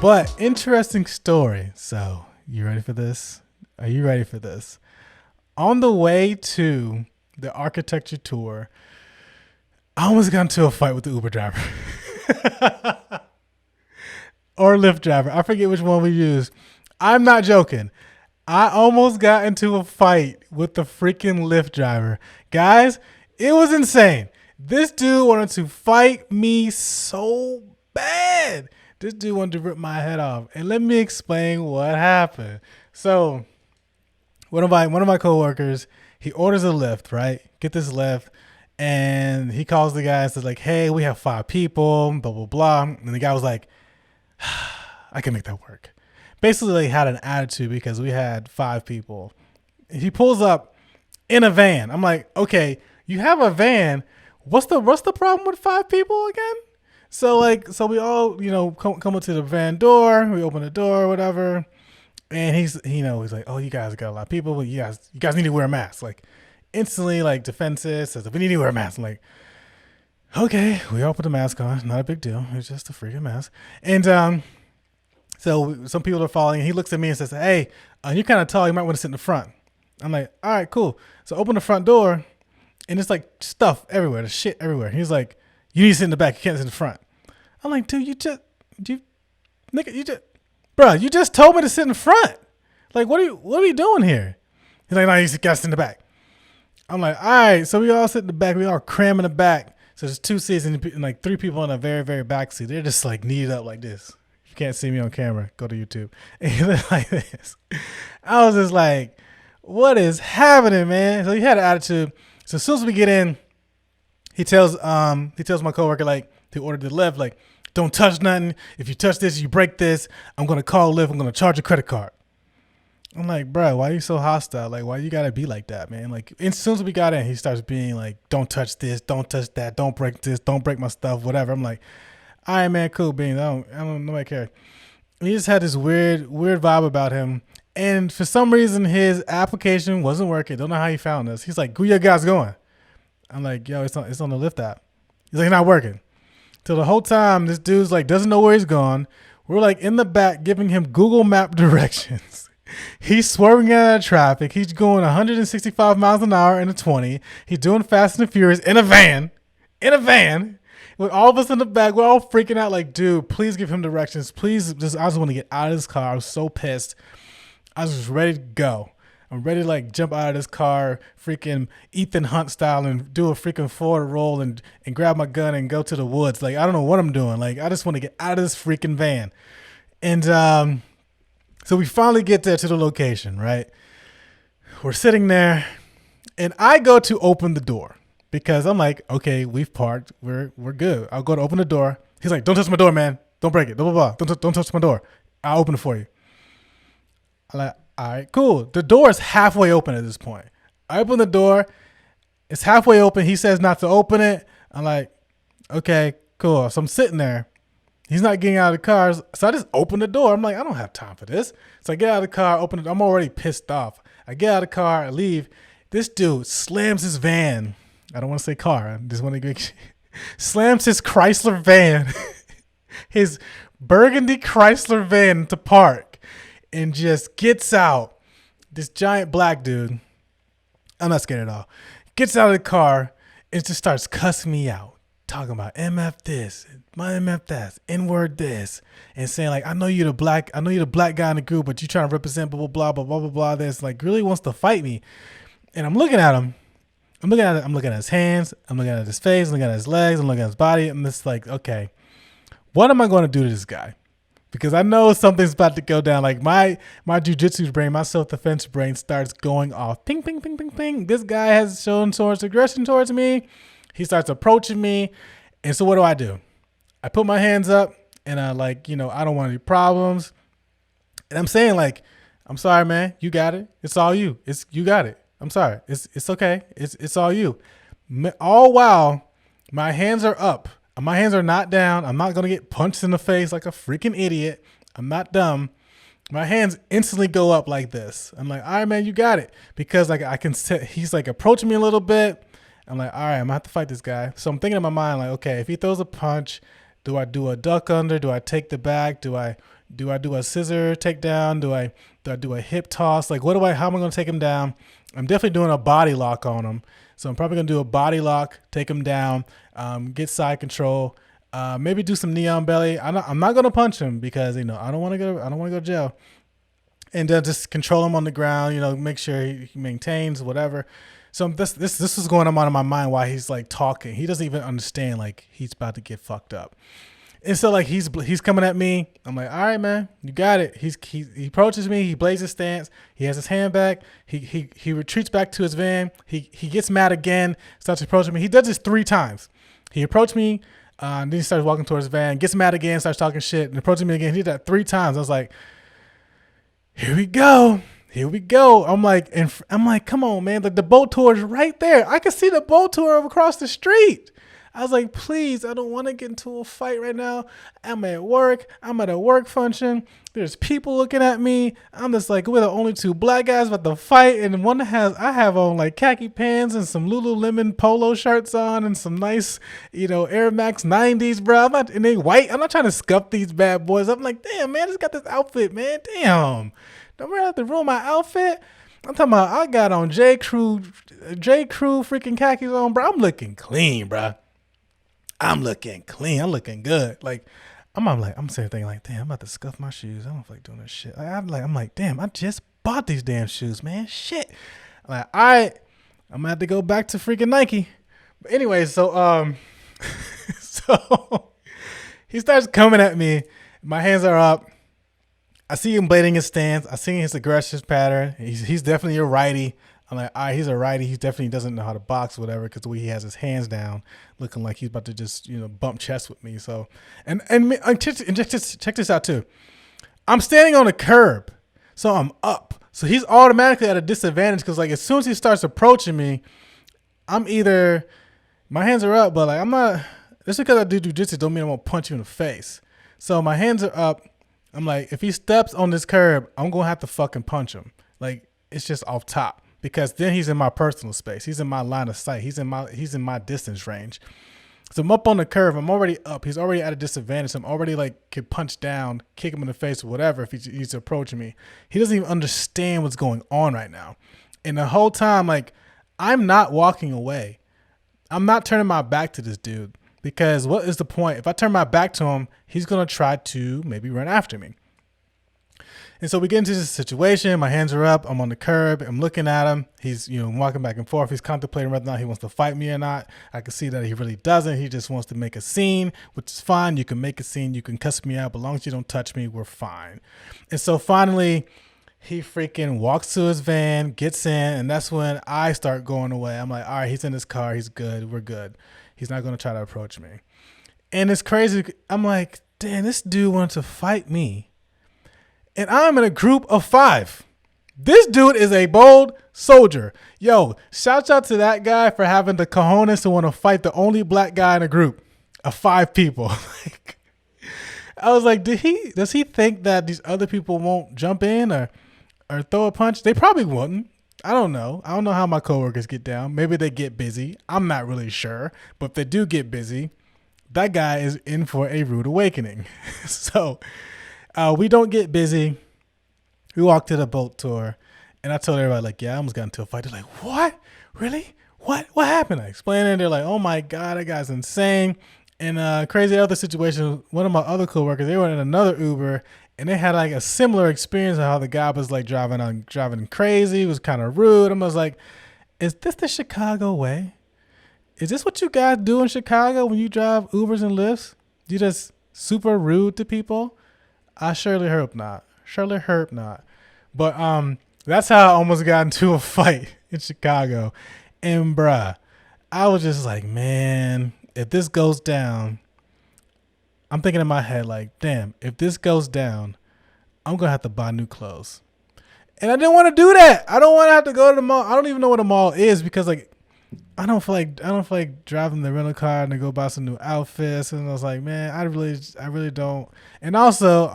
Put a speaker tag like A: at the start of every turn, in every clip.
A: But interesting story. So, you ready for this? Are you ready for this? On the way to the architecture tour, I almost got into a fight with the Uber driver or Lyft driver. I forget which one we used. I'm not joking. I almost got into a fight with the freaking Lyft driver. Guys, it was insane. This dude wanted to fight me so bad. This dude wanted to rip my head off. And let me explain what happened. So, one of my coworkers, he orders a Lyft, right? Get this Lyft. And he calls the guy and says, like, hey, we have 5 people, blah, blah, blah. And the guy was like, I can make that work. Basically, they had an attitude because we had 5 people. He pulls up in a van. I'm like, okay, you have a van. What's the problem with 5 people again? So we all, come up to the van door. We open the door, whatever. And he's like, oh, you guys got a lot of people, but you guys need to wear a mask. Like, instantly, like, defensive, says, we need to wear a mask. I'm like, okay, we all put the mask on. Not a big deal. It's just a freaking mask. And so some people are following. He looks at me and says, hey, you're kind of tall. You might want to sit in the front. I'm like, all right, cool. So open the front door, and it's like stuff everywhere. There's shit everywhere. He's like, you need to sit in the back. You can't sit in the front. I'm like, dude, you just told me to sit in the front. Like, what are you doing here? He's like, no, you got to sit in the back. I'm like, all right. So we all sit in the back. We all cram in the back. So there's 2 seats and like 3 people in a very, very back seat. They're just like kneed up like this. If you can't see me on camera, go to YouTube. And they're like this. I was just like, what is happening, man? So he had an attitude. So as soon as we get in, he tells my coworker, like, he ordered the Lyft, like, don't touch nothing. If you touch this, you break this. I'm going to call Lyft. I'm going to charge a credit card. I'm like, bro, why are you so hostile? Like, why you got to be like that, man? Like, as soon as we got in, he starts being like, don't touch this. Don't touch that. Don't break this. Don't break my stuff, whatever. I'm like, all right, man, cool beans. I don't nobody care. He just had this weird vibe about him. And for some reason, his application wasn't working. Don't know how he found us. He's like, who you guys going? I'm like, yo, it's on the Lyft app. He's like, not working. Till the whole time, this dude's like, doesn't know where he's gone. We're like in the back giving him Google Map directions. He's swerving out of traffic. He's going 165 miles an hour in a 20. He's doing Fast and Furious in a van. With all of us in the back, we're all freaking out like, dude, please give him directions. Please, I just want to get out of this car. I was so pissed. I was just ready to go. I'm ready to like jump out of this car, freaking Ethan Hunt style, and do a freaking forward roll and grab my gun and go to the woods. Like, I don't know what I'm doing. Like, I just want to get out of this freaking van. And so we finally get there to the location, right? We're sitting there, and I go to open the door because I'm like, okay, we've parked. We're good. I'll go to open the door. He's like, don't touch my door, man. Don't break it. Blah, blah, blah. Don't touch my door. I'll open it for you. I'm like, all right, cool. The door is halfway open at this point. I open the door. It's halfway open. He says not to open it. I'm like, okay, cool. So I'm sitting there. He's not getting out of the car. So I just open the door. I'm like, I don't have time for this. So I get out of the car, open it. I'm already pissed off. I get out of the car, I leave. This dude slams his van. I don't want to say car. I just want to get slams his Chrysler van, his burgundy Chrysler van to park. And just gets out. This giant black dude, I'm not scared at all, gets out of the car and just starts cussing me out. Talking about MF this, my MF that, N-word this. And saying like, I know you're the black guy in the group, but you trying to represent blah, blah, blah, blah, blah, blah, this. Like, really wants to fight me. And I'm looking at him. I'm looking at his hands. I'm looking at his face. I'm looking at his legs. I'm looking at his body. I'm just like, okay, what am I going to do to this guy? Because I know something's about to go down. Like my jujitsu brain, my self-defense brain starts going off. Ping, ping, ping, ping, ping. This guy has shown so much aggression towards me. He starts approaching me. And so what do? I put my hands up and I like, I don't want any problems. And I'm saying like, I'm sorry, man. You got it. It's all you. You got it. I'm sorry. It's okay. It's all you. All while my hands are up. My hands are not down. I'm not going to get punched in the face like a freaking idiot. I'm not dumb. My hands instantly go up like this. I'm like, all right, man, you got it. Because like I can see, he's like approaching me a little bit. I'm like, all right, I'm going to have to fight this guy. So I'm thinking in my mind like, okay, if he throws a punch, do I do a duck under? Do I take the back? Do I Do I do a scissor takedown? Do I do a hip toss? Like, how am I going to take him down? I'm definitely doing a body lock on him. So I'm probably going to do a body lock, take him down, get side control, maybe do some knee on belly. I'm not going to punch him because, I don't want to go to jail. And just control him on the ground, make sure he maintains whatever. So this is going on in my mind while he's like talking. He doesn't even understand like he's about to get fucked up. And so like he's coming at me. I'm like, all right, man, you got it. He approaches me. He blazes his stance. He has his hand back. He retreats back to his van. He gets mad again. Starts approaching me. He does this 3 times. He approached me. And then he starts walking towards his van. Gets mad again. Starts talking shit. And approaching me again. He did that 3 times. I was like, here we go. I'm like, come on, man. Like the boat tour is right there. I can see the boat tour across the street. I was like, please, I don't want to get into a fight right now. I'm at work. I'm at a work function. There's people looking at me. I'm just like, we're the only 2 black guys about to fight. And I have on like khaki pants and some Lululemon polo shirts on and some nice, Air Max 90s, bro. And they white. I'm not trying to scuff these bad boys. I'm like, damn, man, I just got this outfit, man. Damn. Don't really have to ruin my outfit. I'm talking about I got on J. Crew freaking khakis on, bro. I'm looking clean, bro. I'm looking clean. I'm looking good. Like, I'm sitting thinking like, damn, I'm about to scuff my shoes. I don't feel like doing this shit. I'm like, damn, I just bought these damn shoes, man. Shit. I'm like, all right, I'm gonna have to go back to freaking Nike. But anyway, so so he starts coming at me. My hands are up. I see him blading his stance. I see his aggressive pattern. He's definitely a righty. I'm like, all right, he's a righty. He definitely doesn't know how to box or whatever because the way he has his hands down, looking like he's about to just, bump chest with me. So, and check this out too. I'm standing on a curb, so I'm up. So he's automatically at a disadvantage because like as soon as he starts approaching me, I'm either, my hands are up, but like I'm not, just because I do jujitsu don't mean I'm going to punch you in the face. So my hands are up. I'm like, if he steps on this curb, I'm going to have to fucking punch him. Like, it's just off top. Because then he's in my personal space. He's in my line of sight. He's in my distance range. So I'm up on the curve. I'm already up. He's already at a disadvantage. I'm already like could punch down, kick him in the face or whatever if he's approaching me. He doesn't even understand what's going on right now. And the whole time, like, I'm not walking away. I'm not turning my back to this dude. Because what is the point? If I turn my back to him, he's going to try to maybe run after me. And so we get into this situation. My hands are up. I'm on the curb. I'm looking at him. He's, walking back and forth. He's contemplating whether or not he wants to fight me or not. I can see that he really doesn't. He just wants to make a scene, which is fine. You can make a scene. You can cuss me out. But as long as you don't touch me, we're fine. And so finally, he freaking walks to his van, gets in, and that's when I start going away. I'm like, all right, he's in his car. He's good. We're good. He's not going to try to approach me. And it's crazy. I'm like, damn, this dude wanted to fight me. And I'm in a group of 5. This dude is a bold soldier. Yo, shout out to that guy for having the cojones to want to fight the only black guy in a group of 5 people. Like, I was like, does he think that these other people won't jump in or throw a punch? They probably wouldn't. I don't know. I don't know how my coworkers get down. Maybe they get busy. I'm not really sure. But if they do get busy, that guy is in for a rude awakening. So we don't get busy. We walk to the boat tour, and I told everybody, like, yeah, I almost got into a fight. They're like, what? Really? What happened? I explained it. They're like, oh my God, that guy's insane. And crazy other situation, one of my other coworkers, they were in another Uber, and they had like a similar experience of how the guy was like driving crazy, was kind of rude. I was like, is this the Chicago way? Is this what you guys do in Chicago when you drive Ubers and Lyfts? You just super rude to people? I surely hope not. But that's how I almost got into a fight in Chicago. And bruh, I was just like, man, if this goes down, I'm thinking in my head like, damn, if this goes down, I'm going to have to buy new clothes. And I didn't want to do that. I don't want to have to go to the mall. I don't even know what a mall is because like I don't feel like driving the rental car and to go buy some new outfits. And I was like, man, I really don't. And also,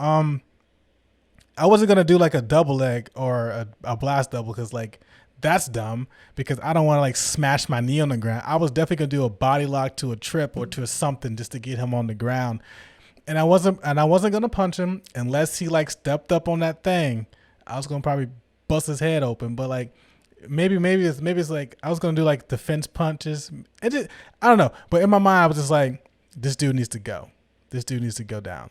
A: I wasn't gonna do like a double leg or a blast double because like that's dumb because I don't want to like smash my knee on the ground. I was definitely gonna do a body lock to a trip or to something just to get him on the ground. and I wasn't gonna punch him unless he like stepped up on that thing. I was gonna probably bust his head open, but like maybe it's like I was gonna do like defense punches. I don't know, but in my mind I was just like, this dude needs to go. This dude needs to go down.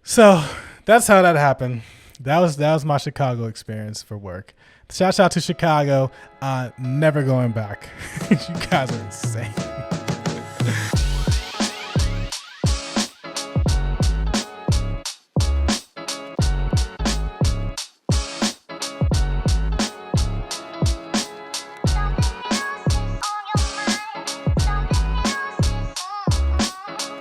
A: So that's how that happened. That was my Chicago experience for work. Shout out to Chicago. Never going back. You guys are insane.